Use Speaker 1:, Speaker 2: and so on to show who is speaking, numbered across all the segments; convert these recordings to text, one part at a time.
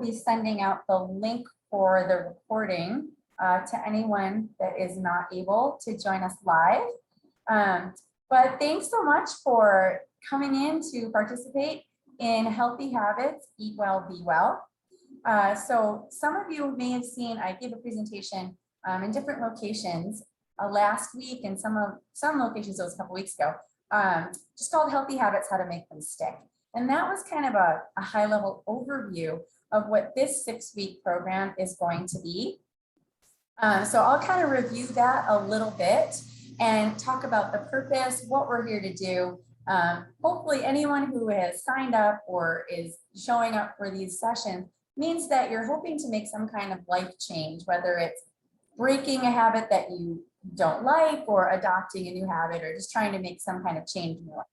Speaker 1: be sending out the link for the recording to anyone that is not able to join us live. But thanks so much for coming in to participate in Healthy Habits, Eat Well, Be Well. So some of you may have seen, I gave a presentation in different locations last week, and some locations it was a couple weeks ago, just called Healthy Habits, How to Make Them Stick. And that was kind of a high level overview of what this 6-week program is going to be. So I'll kind of review that a little bit and talk about the purpose, what we're here to do. Hopefully anyone who has signed up or is showing up for these sessions means that you're hoping to make some kind of life change, whether it's breaking a habit that you don't like or adopting a new habit or just trying to make some kind of change in your life.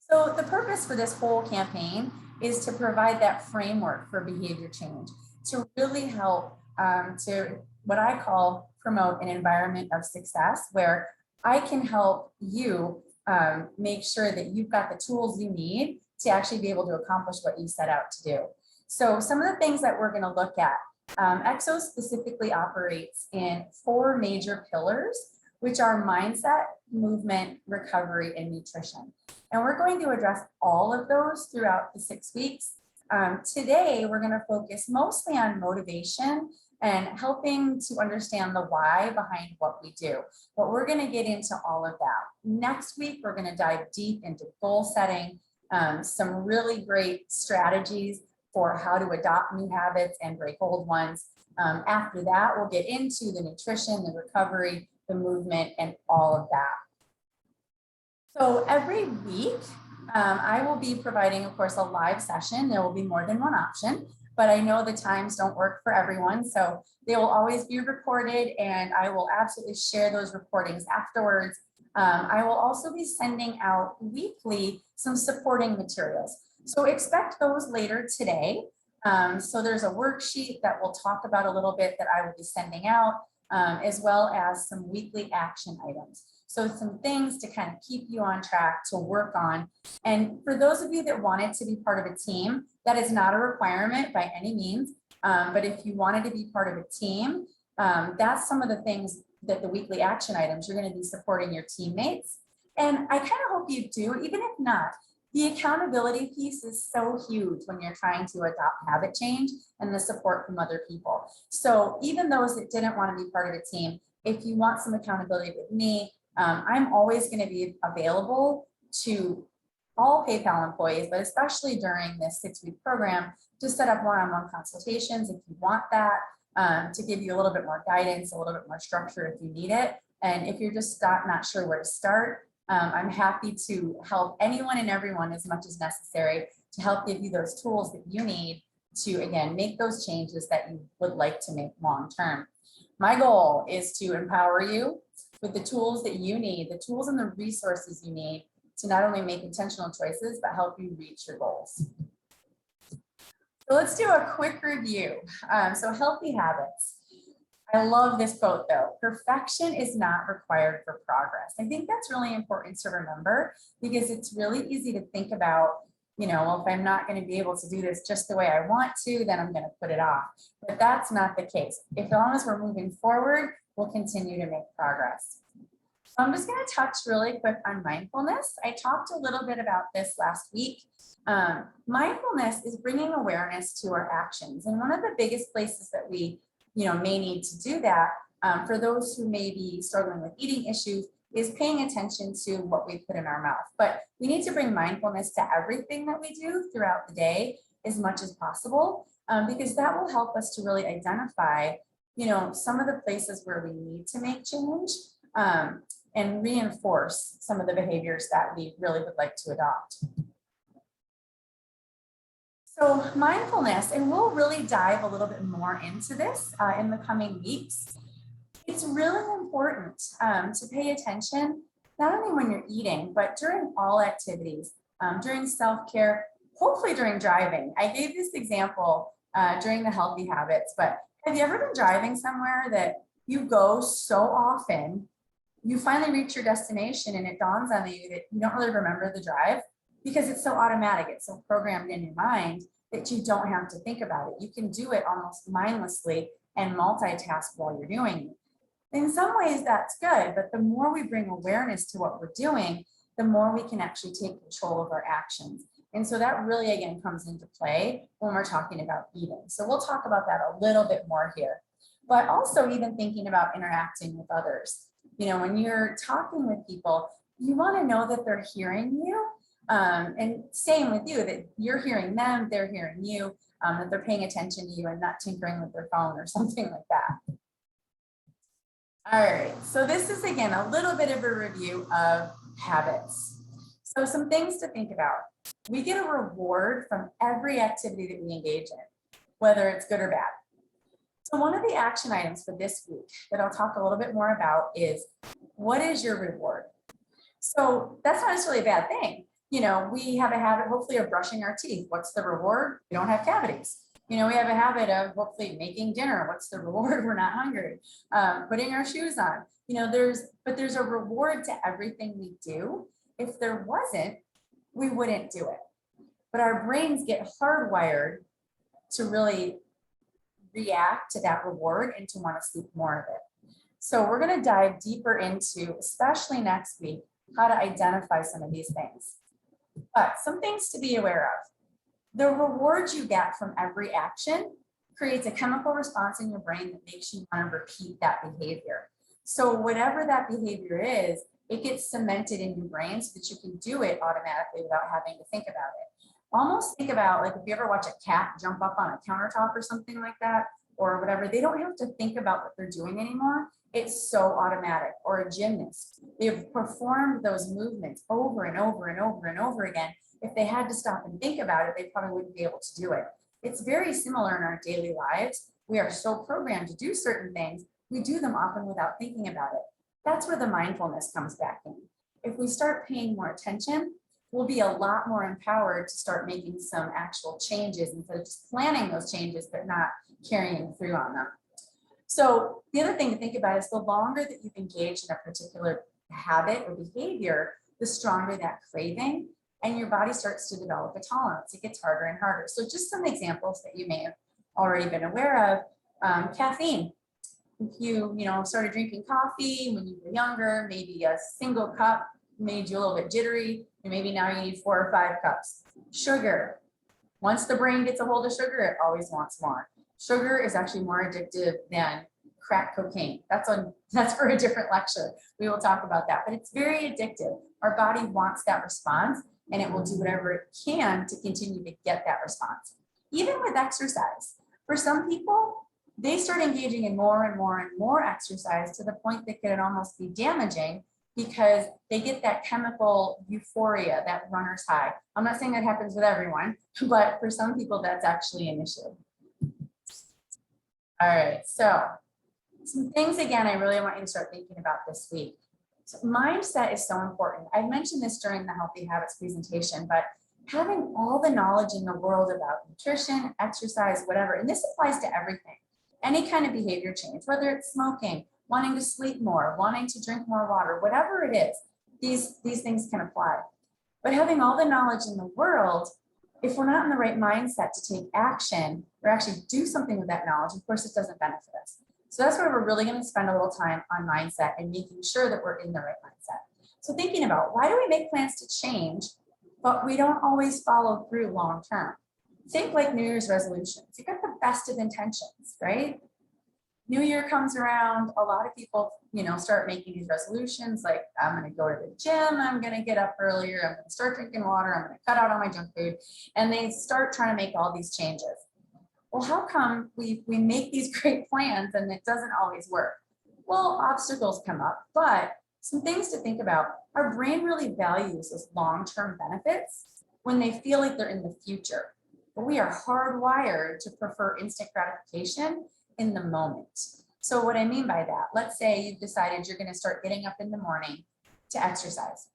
Speaker 1: So the purpose for this whole campaign is to provide that framework for behavior change, to really help to what I call promote an environment of success, where I can help you make sure that you've got the tools you need to actually be able to accomplish what you set out to do. So some of the things that we're going to look at, Exo specifically operates in 4 major pillars, which are mindset, movement, recovery, and nutrition. And we're going to address all of those throughout the 6 weeks. Today, we're going to focus mostly on motivation and helping to understand the why behind what we do. But we're going to get into all of that. Next week, we're going to dive deep into goal setting, some really great strategies for how to adopt new habits and break old ones. After that, we'll get into the nutrition, the recovery, the movement, and all of that. So every week, I will be providing, of course, a live session. There will be more than one option, but I know the times don't work for everyone. So they will always be recorded, and I will absolutely share those recordings afterwards. I will also be sending out weekly some supporting materials. So expect those later today. So there's a worksheet that we'll talk about a little bit that I will be sending out, as well as some weekly action items. So some things to kind of keep you on track to work on. And for those of you that wanted to be part of a team, that is not a requirement by any means. But if you wanted to be part of a team, that's some of the things that the weekly action items, you're going to be supporting your teammates. And I kind of hope you do, even if not. The accountability piece is so huge when you're trying to adopt habit change and the support from other people. So even those that didn't want to be part of a team, if you want some accountability with me, I'm always going to be available to all PayPal employees, but especially during this 6-week program, to set up one-on-one consultations if you want that, to give you a little bit more guidance, a little bit more structure if you need it. And if you're just not sure where to start, I'm happy to help anyone and everyone as much as necessary to help give you those tools that you need to, again, make those changes that you would like to make long-term. My goal is to empower you with the tools that you need, the tools and the resources you need to not only make intentional choices, but help you reach your goals. So let's do a quick review. So healthy habits. I love this quote though, perfection is not required for progress. I think that's really important to remember because it's really easy to think about, well, if I'm not going to be able to do this just the way I want to, then I'm going to put it off. But that's not the case. As long as we're moving forward, we'll continue to make progress. So I'm just going to touch really quick on mindfulness. I talked a little bit about this last week. Mindfulness is bringing awareness to our actions. And one of the biggest places that we may need to do that for those who may be struggling with eating issues is paying attention to what we put in our mouth. But we need to bring mindfulness to everything that we do throughout the day as much as possible, because that will help us to really identify, some of the places where we need to make change and reinforce some of the behaviors that we really would like to adopt. So mindfulness, and we'll really dive a little bit more into this in the coming weeks. It's really important to pay attention, not only when you're eating, but during all activities, during self-care, hopefully during driving. I gave this example during the healthy habits, but have you ever been driving somewhere that you go so often, you finally reach your destination and it dawns on you that you don't really remember the drive because it's so automatic, it's so programmed in your mind that you don't have to think about it. You can do it almost mindlessly and multitask while you're doing it. In some ways that's good, but the more we bring awareness to what we're doing, the more we can actually take control of our actions. And so that really, again, comes into play when we're talking about eating. So we'll talk about that a little bit more here, but also even thinking about interacting with others. You know, when you're talking with people, you want to know that they're hearing you. And same with you, that you're hearing them, they're hearing you, that they're paying attention to you and not tinkering with their phone or something like that. All right, so this is again a little bit of a review of habits. So some things to think about. We get a reward from every activity that we engage in, whether it's good or bad. So one of the action items for this week that I'll talk a little bit more about is, what is your reward? So that's not necessarily a bad thing. You know, we have a habit, hopefully, of brushing our teeth. What's the reward? We don't have cavities. You know, we have a habit of hopefully making dinner. What's the reward? We're not hungry. Putting our shoes on. You know, there's a reward to everything we do. If there wasn't, we wouldn't do it. But our brains get hardwired to really react to that reward and to want to seek more of it. So we're going to dive deeper into, especially next week, how to identify some of these things. But some things to be aware of. The rewards you get from every action creates a chemical response in your brain that makes you want to repeat that behavior. So whatever that behavior is, it gets cemented in your brain so that you can do it automatically without having to think about it. Almost think about, like, if you ever watch a cat jump up on a countertop or something like that, or whatever, they don't have to think about what they're doing anymore. It's so automatic. Or a gymnast, they've performed those movements over and over and over and over again. If they had to stop and think about it, they probably wouldn't be able to do it. It's very similar in our daily lives. We are so programmed to do certain things, we do them often without thinking about it. That's where the mindfulness comes back in. If we start paying more attention, we'll be a lot more empowered to start making some actual changes instead of just planning those changes, but not carrying through on them. So the other thing to think about is, the longer that you've engaged in a particular habit or behavior, the stronger that craving, and your body starts to develop a tolerance. It gets harder and harder. So just some examples that you may have already been aware of. Caffeine. If you started drinking coffee when you were younger, maybe a single cup made you a little bit jittery, and maybe now you need 4 or 5 cups. Sugar. Once the brain gets a hold of sugar, it always wants more. Sugar is actually more addictive than crack cocaine. That's for a different lecture. We will talk about that, but it's very addictive. Our body wants that response, and it will do whatever it can to continue to get that response. Even with exercise, for some people, they start engaging in more and more and more exercise to the point that can almost be damaging, because they get that chemical euphoria, that runner's high. I'm not saying that happens with everyone, but for some people, that's actually an issue. All right, so some things, again, I really want you to start thinking about this week. So mindset is so important. I mentioned this during the Healthy Habits presentation, but having all the knowledge in the world about nutrition, exercise, whatever, and this applies to everything, any kind of behavior change, whether it's smoking, wanting to sleep more, wanting to drink more water, whatever it is, these things can apply. But having all the knowledge in the world, if we're not in the right mindset to take action or actually do something with that knowledge, of course, it doesn't benefit us. So that's where we're really going to spend a little time on mindset and making sure that we're in the right mindset. So thinking about, why do we make plans to change, but we don't always follow through long term? Think like New Year's resolutions. You got the best of intentions, right? New Year comes around, a lot of people, start making these resolutions like, I'm going to go to the gym, I'm going to get up earlier, I'm going to start drinking water, I'm going to cut out all my junk food, and they start trying to make all these changes. Well, how come we make these great plans and it doesn't always work? Well, obstacles come up, but some things to think about. Our brain really values those long-term benefits when they feel like they're in the future. But we are hardwired to prefer instant gratification in the moment. So what I mean by that, let's say you've decided you're going to start getting up in the morning to exercise.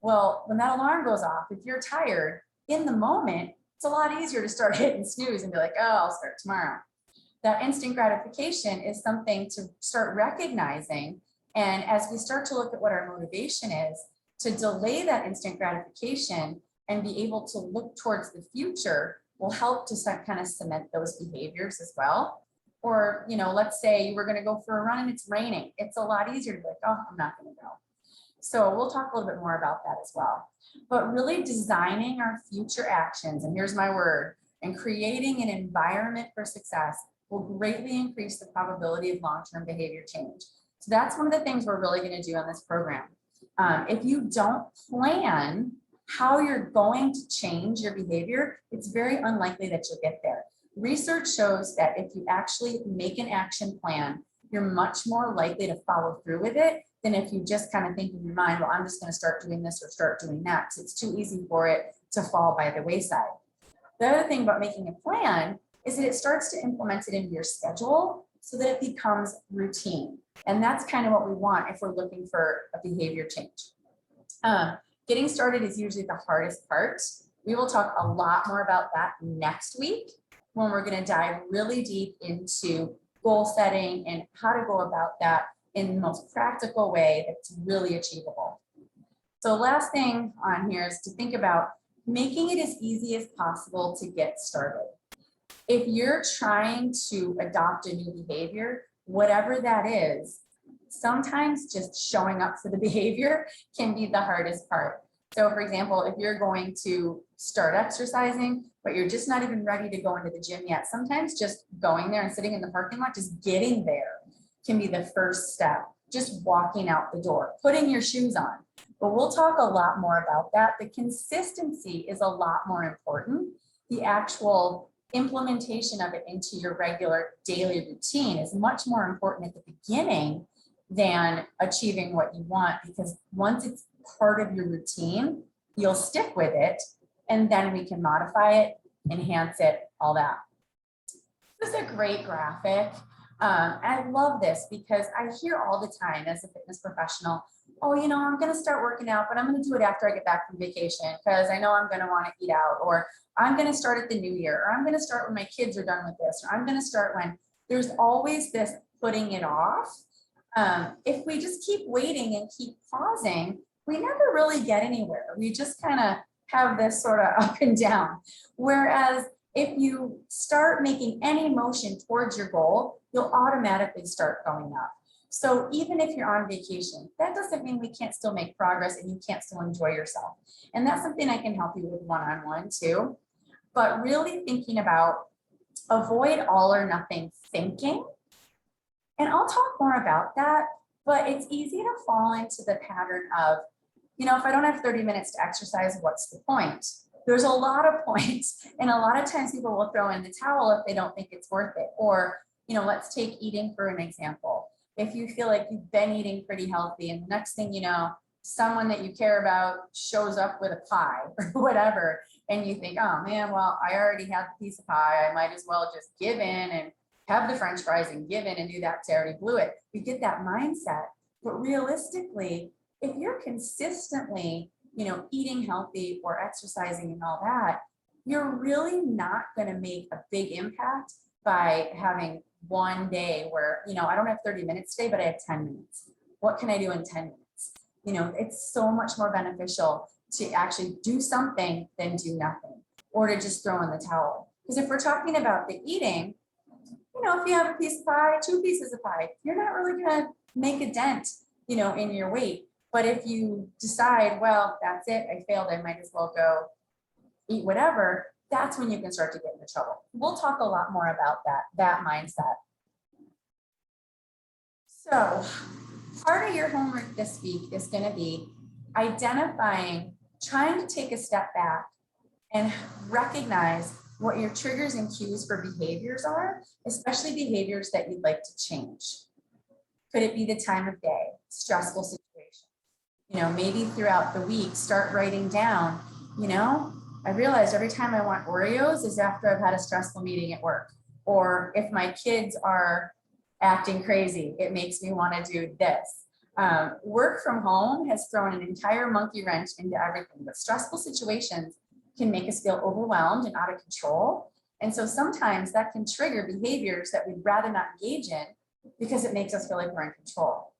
Speaker 1: Well, when that alarm goes off, if you're tired in the moment, it's a lot easier to start hitting snooze and be like, oh, I'll start tomorrow. That instant gratification is something to start recognizing. And as we start to look at what our motivation is, to delay that instant gratification and be able to look towards the future, will help to kind of cement those behaviors as well. Or, let's say you were going to go for a run and it's raining. It's a lot easier to be like, oh, I'm not going to go. So we'll talk a little bit more about that as well. But really designing our future actions, and here's my word, and creating an environment for success will greatly increase the probability of long-term behavior change. So that's one of the things we're really going to do on this program. If you don't plan how you're going to change your behavior, it's very unlikely that you'll get there. Research shows that if you actually make an action plan, you're much more likely to follow through with it than if you just kind of think in your mind, well, I'm just going to start doing this or start doing that. So it's too easy for it to fall by the wayside. The other thing about making a plan is that it starts to implement it into your schedule so that it becomes routine. And that's kind of what we want if we're looking for a behavior change. Getting started is usually the hardest part. We will talk a lot more about that next week when we're going to dive really deep into goal setting and how to go about that in the most practical way that's really achievable. So last thing on here is to think about making it as easy as possible to get started. If you're trying to adopt a new behavior, whatever that is, sometimes just showing up for the behavior can be the hardest part. So for example, if you're going to start exercising, but you're just not even ready to go into the gym yet, sometimes just going there and sitting in the parking lot, just getting there can be the first step. Just walking out the door, putting your shoes on. But we'll talk a lot more about that. The consistency is a lot more important. The actual implementation of it into your regular daily routine is much more important at the beginning than achieving what you want, because once it's part of your routine, you'll stick with it, and then we can modify it, enhance it, all that. This is a great graphic. I love this because I hear all the time as a fitness professional, oh, I'm going to start working out, but I'm going to do it after I get back from vacation because I know I'm going to want to eat out, or I'm going to start at the new year, or I'm going to start when my kids are done with this, or I'm going to start when. There's always this putting it off. If we just keep waiting and keep pausing, we never really get anywhere. We just kind of have this sort of up and down. Whereas if you start making any motion towards your goal, you'll automatically start going up. So even if you're on vacation, that doesn't mean we can't still make progress and you can't still enjoy yourself. And that's something I can help you with one-on-one too. But really thinking about avoid all or nothing thinking. And I'll talk more about that, but it's easy to fall into the pattern of, if I don't have 30 minutes to exercise, what's the point? There's a lot of points, and a lot of times people will throw in the towel if they don't think it's worth it. Or, let's take eating for an example. If you feel like you've been eating pretty healthy and the next thing you know, someone that you care about shows up with a pie or whatever, and you think, oh man, well, I already had the piece of pie. I might as well just give in and have the French fries and give in and do that because I already blew it. We get that mindset. But realistically, if you're consistently, eating healthy or exercising and all that, you're really not going to make a big impact by having one day where, I don't have 30 minutes today, but I have 10 minutes. What can I do in 10 minutes? It's so much more beneficial to actually do something than do nothing, or to just throw in the towel. Because if we're talking about the eating, if you have a piece of pie, 2 pieces of pie, you're not really going to make a dent, in your weight. But if you decide, well, that's it, I failed, I might as well go eat whatever, that's when you can start to get into trouble. We'll talk a lot more about that mindset. So part of your homework this week is going to be trying to take a step back and recognize what your triggers and cues for behaviors are, especially behaviors that you'd like to change. Could it be the time of day, stressful situation? Maybe throughout the week, start writing down, I realized every time I want Oreos is after I've had a stressful meeting at work. Or if my kids are acting crazy, it makes me want to do this. Work from home has thrown an entire monkey wrench into everything, but stressful situations can make us feel overwhelmed and out of control. And so sometimes that can trigger behaviors that we'd rather not engage in because it makes us feel like we're in control.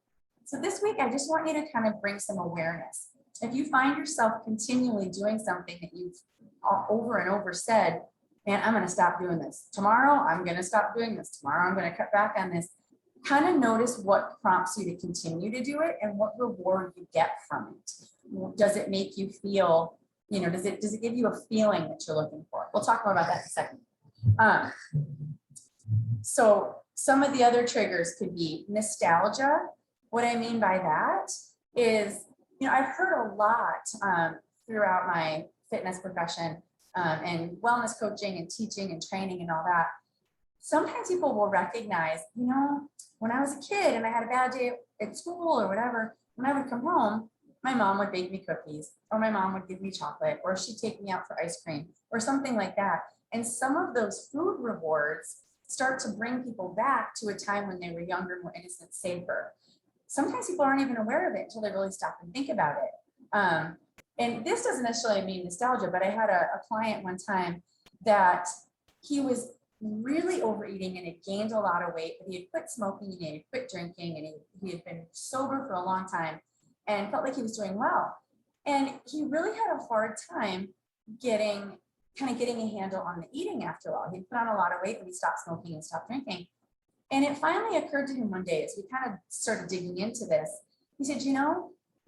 Speaker 1: So this week, I just want you to kind of bring some awareness. If you find yourself continually doing something that you've over and over said, man, I'm going to stop doing this. Tomorrow, I'm going to stop doing this. Tomorrow, I'm going to cut back on this. Kind of notice what prompts you to continue to do it and what reward you get from it. Does it make you feel, does it give you a feeling that you're looking for? We'll talk more about that in a second. So some of the other triggers could be nostalgia. What I mean by that is, I've heard a lot throughout my fitness profession and wellness coaching and teaching and training and all that. Sometimes people will recognize, when I was a kid and I had a bad day at school or whatever, when I would come home, my mom would bake me cookies, or my mom would give me chocolate, or she'd take me out for ice cream or something like that. And some of those food rewards start to bring people back to a time when they were younger, more innocent, safer. Sometimes people aren't even aware of it until they really stop and think about it. And this doesn't necessarily mean nostalgia, but I had a client one time that he was really overeating and had gained a lot of weight, but he had quit smoking and he had quit drinking and he had been sober for a long time and felt like he was doing well. And he really had a hard time getting a handle on the eating after a while. He put on a lot of weight when he stopped smoking and stopped drinking. And it finally occurred to him one day as we kind of started digging into this. He said,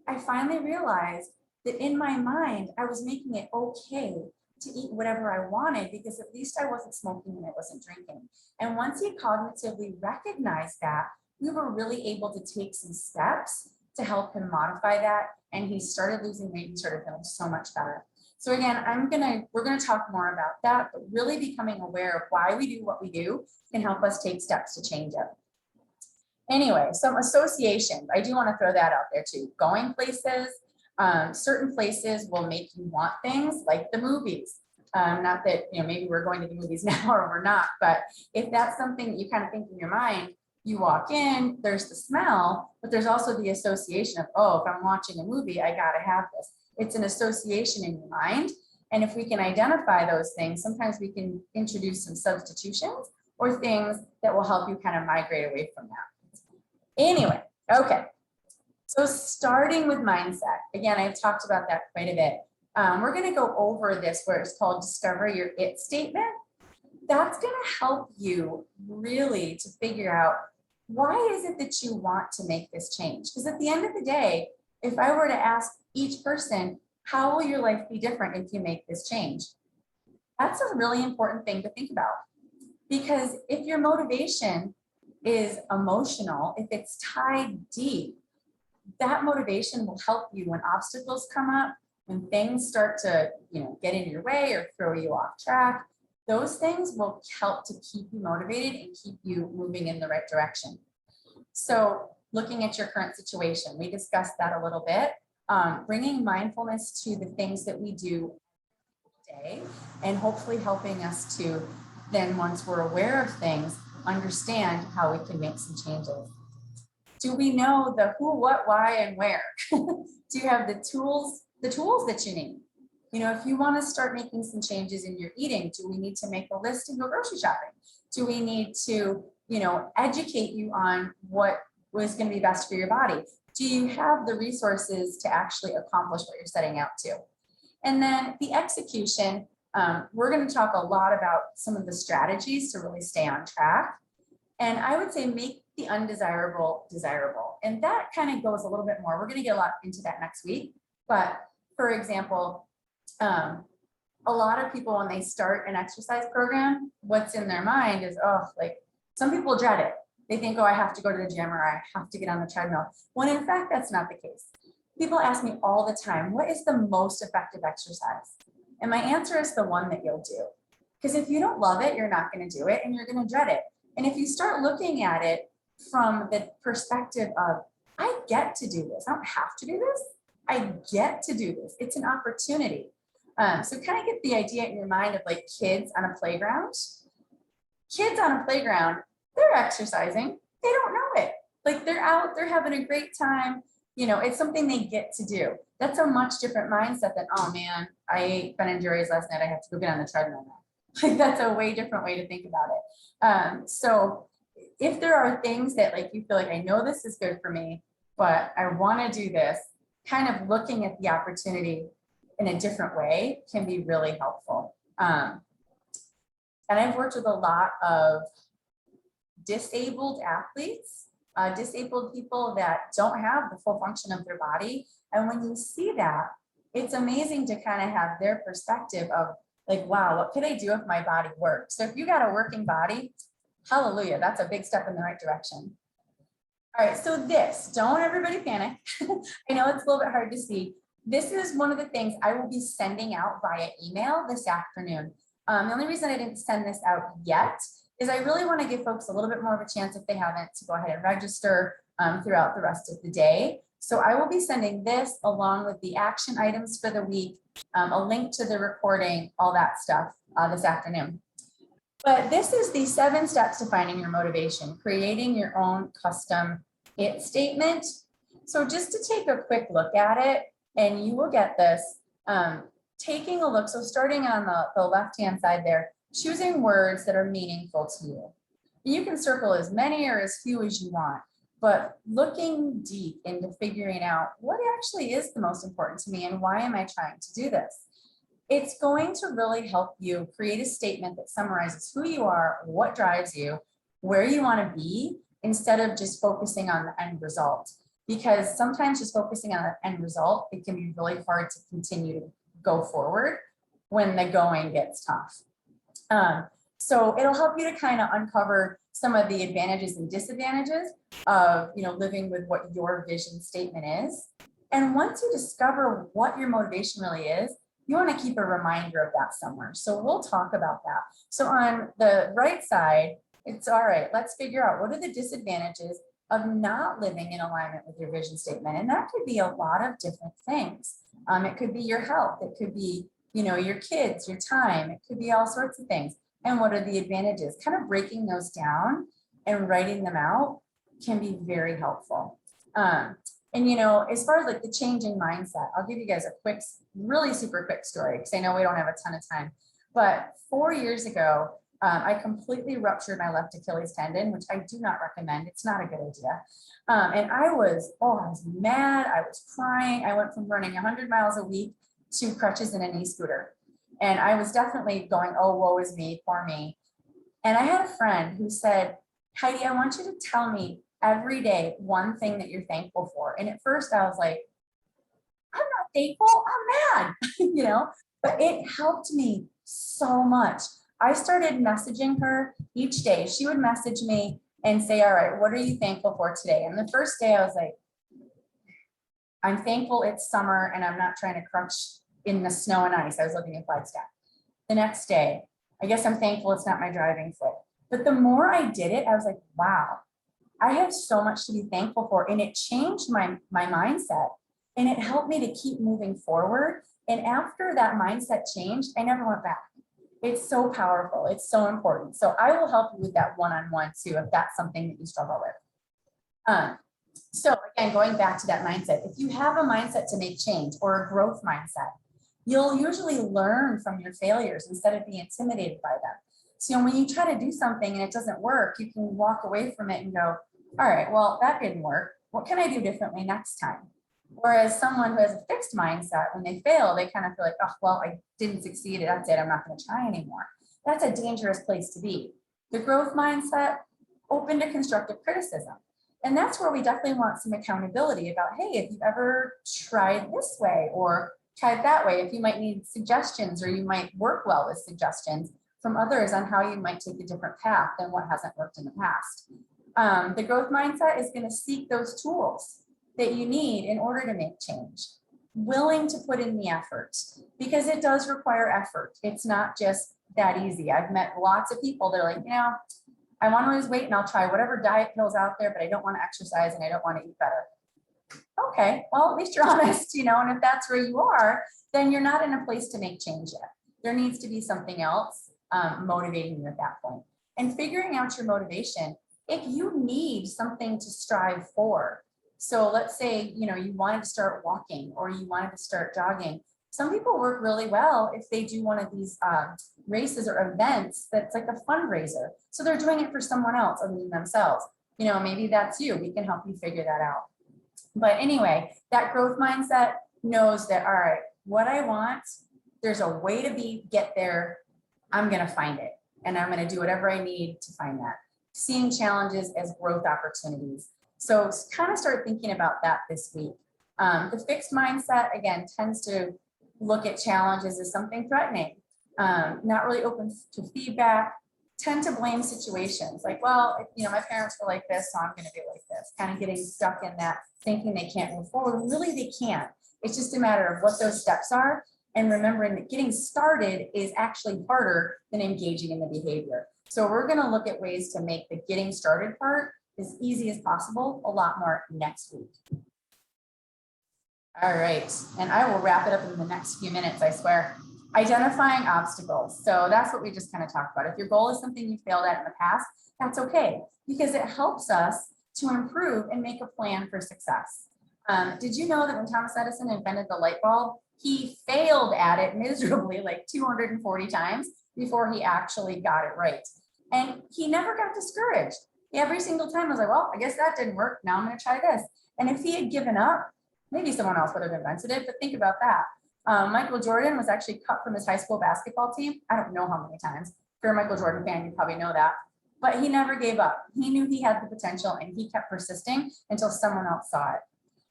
Speaker 1: I finally realized that in my mind, I was making it okay to eat whatever I wanted because at least I wasn't smoking and I wasn't drinking. And once he cognitively recognized that, we were really able to take some steps to help him modify that. And he started losing weight and started feeling so much better. So again, we're gonna talk more about that, but really becoming aware of why we do what we do can help us take steps to change it. Anyway, some associations, I do want to throw that out there too. Going places, certain places will make you want things like the movies. Not that, maybe we're going to the movies now or we're not, but if that's something that you kind of think in your mind, you walk in, there's the smell, but there's also the association of, oh, if I'm watching a movie, I got to have this. It's an association in your mind. And if we can identify those things, sometimes we can introduce some substitutions or things that will help you kind of migrate away from that. Anyway, okay. So starting with mindset, again, I've talked about that quite a bit. We're going to go over this where it's called Discover Your It statement. That's going to help you really to figure out why is it that you want to make this change? Because at the end of the day, if I were to ask each person, how will your life be different if you make this change? That's a really important thing to think about. Because if your motivation is emotional, if it's tied deep, that motivation will help you when obstacles come up, when things start to, get in your way or throw you off track. Those things will help to keep you motivated and keep you moving in the right direction. So looking at your current situation, we discussed that a little bit, bringing mindfulness to the things that we do today and hopefully helping us to then, once we're aware of things, understand how we can make some changes. Do we know the who, what, why, and where? Do you have the tools that you need? If you want to start making some changes in your eating, do we need to make a list and go grocery shopping? Do we need to, educate you on what was going to be best for your body? Do you have the resources to actually accomplish what you're setting out to? And then the execution, we're going to talk a lot about some of the strategies to really stay on track. And I would say make the undesirable desirable. And that kind of goes a little bit more. We're going to get a lot into that next week. But for example, a lot of people, when they start an exercise program, what's in their mind is, some people dread it. They think, I have to go to the gym or I have to get on the treadmill. When in fact, that's not the case. People ask me all the time, what is the most effective exercise? And my answer is the one that you'll do. Because if you don't love it, you're not going to do it and you're going to dread it. And if you start looking at it from the perspective of, I get to do this. I don't have to do this. I get to do this. It's an opportunity. So kind of get the idea in your mind of like kids on a playground. Kids on a playground, they're exercising. They don't know it. Like they're out, they're having a great time. It's something they get to do. That's a much different mindset than, oh man, I ate Ben and Jerry's last night. I have to go get on the treadmill now. Like that's a way different way to think about it. So if there are things that like you feel like, I know this is good for me, but I want to do this, kind of looking at the opportunity in a different way can be really helpful. And I've worked with a lot of disabled athletes, disabled people that don't have the full function of their body. And when you see that, it's amazing to kind of have their perspective of like, wow, what could I do if my body works? So if you got a working body, hallelujah, that's a big step in the right direction. All right, so this, don't everybody panic. I know it's a little bit hard to see. This is one of the things I will be sending out via email this afternoon. The only reason I didn't send this out yet is I really want to give folks a little bit more of a chance if they haven't to go ahead and register throughout the rest of the day. So I will be sending this along with the action items for the week, a link to the recording, all that stuff this afternoon. But this is the 7 steps to finding your motivation, creating your own custom it statement. So just to take a quick look at it, and you will get this, taking a look. So starting on the left-hand side there, choosing words that are meaningful to you. You can circle as many or as few as you want, but looking deep into figuring out what actually is the most important to me and why am I trying to do this? It's going to really help you create a statement that summarizes who you are, what drives you, where you want to be, instead of just focusing on the end result. Because sometimes just focusing on the end result, it can be really hard to continue to go forward when the going gets tough. So it'll help you to kind of uncover some of the advantages and disadvantages of living with what your vision statement is. And once you discover what your motivation really is, you want to keep a reminder of that somewhere. So we'll talk about that. So on the right side, it's all right, let's figure out what are the disadvantages of not living in alignment with your vision statement. And that could be a lot of different things. It could be your health. It could be, your kids, your time. It could be all sorts of things. And what are the advantages? Kind of breaking those down and writing them out can be very helpful. And as far as like the changing mindset, I'll give you guys a quick, really super quick story because I know we don't have a ton of time. But 4 years ago, I completely ruptured my left Achilles tendon, which I do not recommend. It's not a good idea. And I was mad. I was crying. I went from running 100 miles a week to crutches and a knee scooter. And I was definitely going, oh, woe is me, poor me. And I had a friend who said, Heidi, I want you to tell me every day one thing that you're thankful for. And at first I was like, I'm not thankful, I'm mad, but it helped me so much. I started messaging her each day. She would message me and say, all right, what are you thankful for today? And the first day I was like, I'm thankful it's summer and I'm not trying to crunch in the snow and ice. I was living in Flagstaff. The next day, I guess I'm thankful it's not my driving foot. But the more I did it, I was like, wow, I have so much to be thankful for. And it changed my mindset and it helped me to keep moving forward. And after that mindset changed, I never went back. It's so powerful. It's so important. So I will help you with that one-on-one too, if that's something that you struggle with. So again, going back to that mindset, if you have a mindset to make change or a growth mindset, you'll usually learn from your failures instead of being intimidated by them. So when you try to do something and it doesn't work, you can walk away from it and go, all right, well, that didn't work. What can I do differently next time? Whereas someone who has a fixed mindset, when they fail, they kind of feel like, oh, well, I didn't succeed. That's it. I'm not going to try anymore. That's a dangerous place to be. The growth mindset, open to constructive criticism. And that's where we definitely want some accountability about, hey, if you've ever tried this way or tried that way, if you might need suggestions or you might work well with suggestions from others on how you might take a different path than what hasn't worked in the past. The growth mindset is going to seek those tools that you need in order to make change, willing to put in the effort because it does require effort. It's not just that easy. I've met lots of people that are like, I want to lose weight and I'll try whatever diet pills out there, but I don't want to exercise and I don't want to eat better. Okay, well, at least you're honest, and if that's where you are, then you're not in a place to make change yet. There needs to be something else motivating you at that point. And figuring out your motivation, if you need something to strive for. So let's say, you wanted to start walking or you wanted to start jogging. Some people work really well if they do one of these races or events that's like a fundraiser. So they're doing it for someone else other than themselves. Maybe that's you. We can help you figure that out. But anyway, that growth mindset knows that, all right, what I want, there's a way to get there. I'm going to find it. and I'm going to do whatever I need to find that. Seeing challenges as growth opportunities. So kind of start thinking about that this week. The fixed mindset, again, tends to look at challenges as something threatening, not really open to feedback, tend to blame situations like, well, my parents were like this, so I'm going to be like this, kind of getting stuck in that, thinking they can't move forward. Really, they can't. It's just a matter of what those steps are, and remembering that getting started is actually harder than engaging in the behavior. So we're going to look at ways to make the getting started part as easy as possible a lot more next week. All right, and I will wrap it up in the next few minutes, I swear. Identifying obstacles. So that's what we just kind of talked about. If your goal is something you failed at in the past, that's okay, because it helps us to improve and make a plan for success. Did you know that when Thomas Edison invented the light bulb, he failed at it miserably like 240 times before he actually got it right? And he never got discouraged. Every single time I was like, well, I guess that didn't work. Now I'm going to try this. And if he had given up, maybe someone else would have invented it, but think about that. Michael Jordan was actually cut from his high school basketball team. I don't know how many times. If you're a Michael Jordan fan, you probably know that. But he never gave up. He knew he had the potential, and he kept persisting until someone else saw it.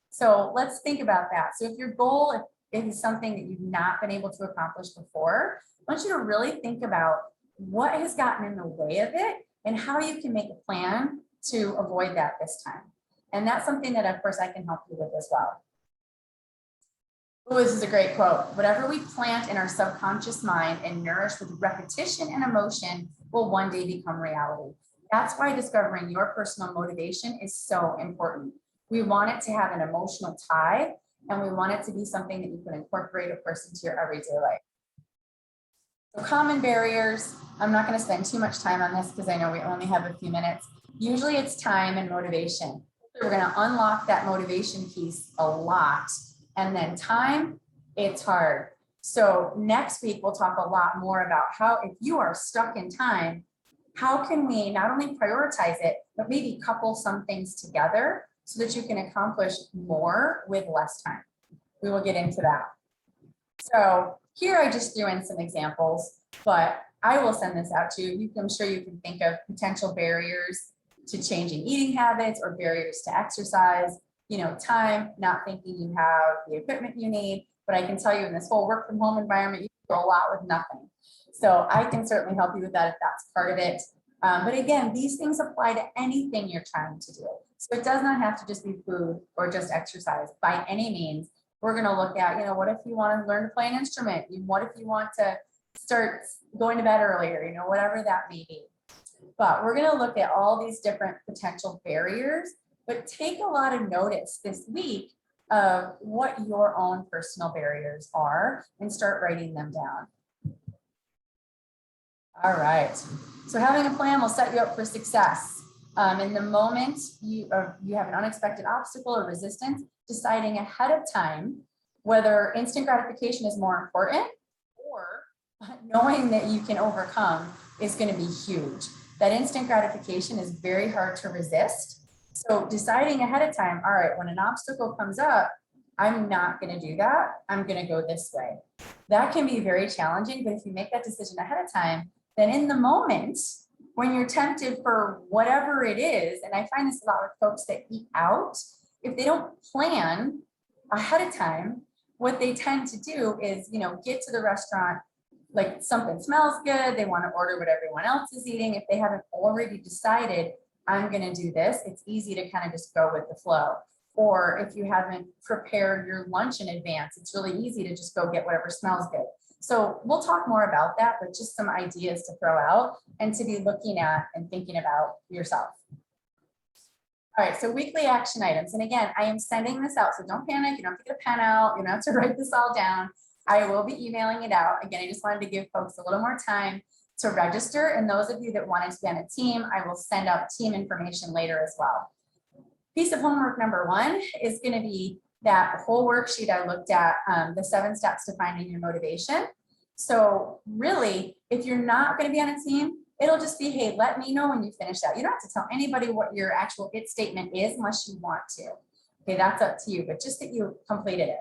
Speaker 1: So let's think about that. So if your goal is something that you've not been able to accomplish before, I want you to really think about what has gotten in the way of it and how you can make a plan to avoid that this time. And that's something that, of course, I can help you with as well. Oh, this is a great quote. Whatever we plant in our subconscious mind and nourish with repetition and emotion will one day become reality. That's why discovering your personal motivation is so important. We want it to have an emotional tie, and we want it to be something that you can incorporate, of course, into your everyday life. So common barriers. I'm not going to spend too much time on this because I know we only have a few minutes. Usually it's time and motivation. We're going to unlock that motivation piece a lot. And then time, it's hard. So next week, we'll talk a lot more about how, if you are stuck in time, how can we not only prioritize it, but maybe couple some things together so that you can accomplish more with less time. We will get into that. So here I just threw in some examples, but I will send this out to you. I'm sure you can think of potential barriers to changing eating habits or barriers to exercise. Time, not thinking you have the equipment you need, but I can tell you in this whole work from home environment, you can do a lot with nothing. So I can certainly help you with that if that's part of it. But again, these things apply to anything you're trying to do. So it does not have to just be food or just exercise by any means. We're going to look at, what if you want to learn to play an instrument? What if you want to start going to bed earlier, whatever that may be. But we're going to look at all these different potential barriers. But take a lot of notice this week of what your own personal barriers are and start writing them down. All right. So having a plan will set you up for success. In the moment you have an unexpected obstacle or resistance, deciding ahead of time whether instant gratification is more important or knowing that you can overcome is going to be huge. That instant gratification is very hard to resist. So deciding ahead of time, all right, when an obstacle comes up, I'm not going to do that. I'm going to go this way. That can be very challenging, but if you make that decision ahead of time, then in the moment, when you're tempted for whatever it is, and I find this a lot with folks that eat out, if they don't plan ahead of time, what they tend to do is, get to the restaurant, like something smells good, they want to order what everyone else is eating. If they haven't already decided, I'm going to do this, it's easy to kind of just go with the flow. Or if you haven't prepared your lunch in advance, it's really easy to just go get whatever smells good. So we'll talk more about that, but just some ideas to throw out and to be looking at and thinking about yourself. All right, so weekly action items. And again, I am sending this out, so don't panic. You don't have to get a pen out. You don't have to write this all down. I will be emailing it out. Again, I just wanted to give folks a little more time to register. And those of you that wanted to be on a team, I will send out team information later as well. Piece of homework number 1 is going to be that whole worksheet I looked at, the 7 steps to finding your motivation. So really, if you're not going to be on a team, it'll just be, hey, let me know when you finish that. You don't have to tell anybody what your actual it statement is unless you want to. Okay, that's up to you, but just that you completed it.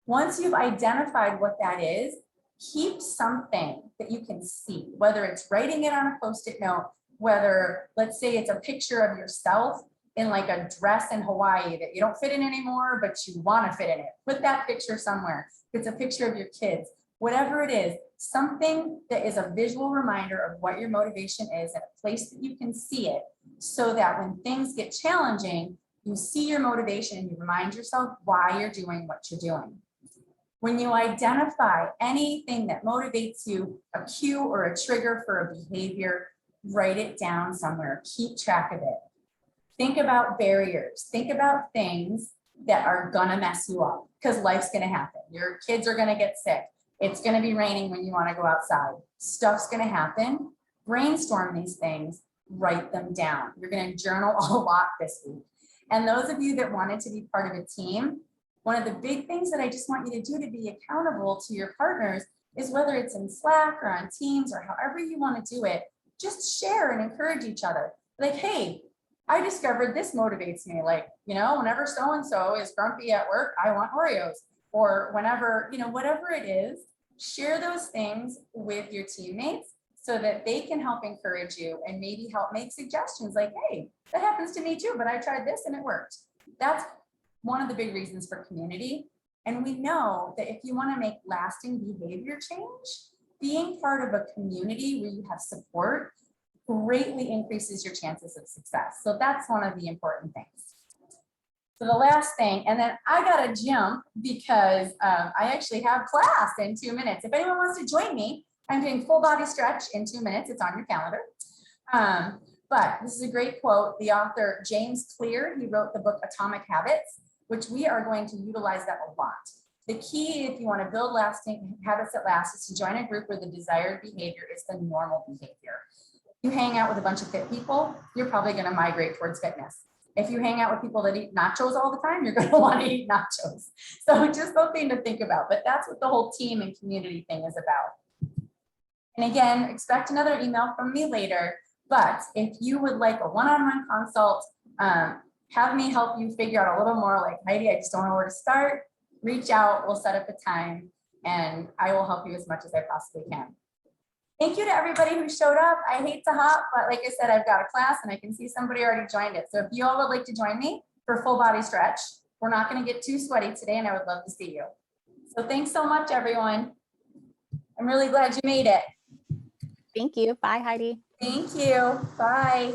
Speaker 1: Once you've identified what that is, keep something that you can see, whether it's writing it on a Post-it note, whether, let's say it's a picture of yourself in like a dress in Hawaii that you don't fit in anymore, but you want to fit in it. Put that picture somewhere. If it's a picture of your kids, whatever it is, something that is a visual reminder of what your motivation is and a place that you can see it, so that when things get challenging, you see your motivation and you remind yourself why you're doing what you're doing. When you identify anything that motivates you, a cue or a trigger for a behavior, write it down somewhere, keep track of it. Think about barriers, think about things that are gonna mess you up, because life's gonna happen. Your kids are gonna get sick. It's gonna be raining when you wanna go outside. Stuff's gonna happen. Brainstorm these things, write them down. You're gonna journal a lot this week. And those of you that wanted to be part of a team, one of the big things that I just want you to do to be accountable to your partners is, whether it's in Slack or on Teams or however you want to do it, just share and encourage each other. Like, hey, I discovered this motivates me. Like, whenever so-and-so is grumpy at work, I want Oreos. Or whenever, whatever it is, share those things with your teammates so that they can help encourage you and maybe help make suggestions like, hey, that happens to me too, but I tried this and it worked. That's one of the big reasons for community. And we know that if you want to make lasting behavior change, being part of a community where you have support greatly increases your chances of success. So that's one of the important things. So the last thing, and then I got to jump because I actually have class in 2 minutes. If anyone wants to join me, I'm doing full body stretch in 2 minutes. It's on your calendar. But this is a great quote. The author, James Clear, he wrote the book Atomic Habits, which we are going to utilize that a lot. The key, if you want to build lasting habits that last, is to join a group where the desired behavior is the normal behavior. You hang out with a bunch of fit people, you're probably going to migrate towards fitness. If you hang out with people that eat nachos all the time, you're going to want to eat nachos. So just something to think about, but that's what the whole team and community thing is about. And again, expect another email from me later, but if you would like a one-on-one consult, have me help you figure out a little more, like, Heidi, I just don't know where to start, reach out, we'll set up a time, and I will help you as much as I possibly can. Thank you to everybody who showed up. I hate to hop, but like I said, I've got a class and I can see somebody already joined it. So if you all would like to join me for full body stretch, we're not going to get too sweaty today, and I would love to see you. So thanks so much, everyone. I'm really glad you made it.
Speaker 2: Thank you. Bye, Heidi.
Speaker 1: Thank you. Bye.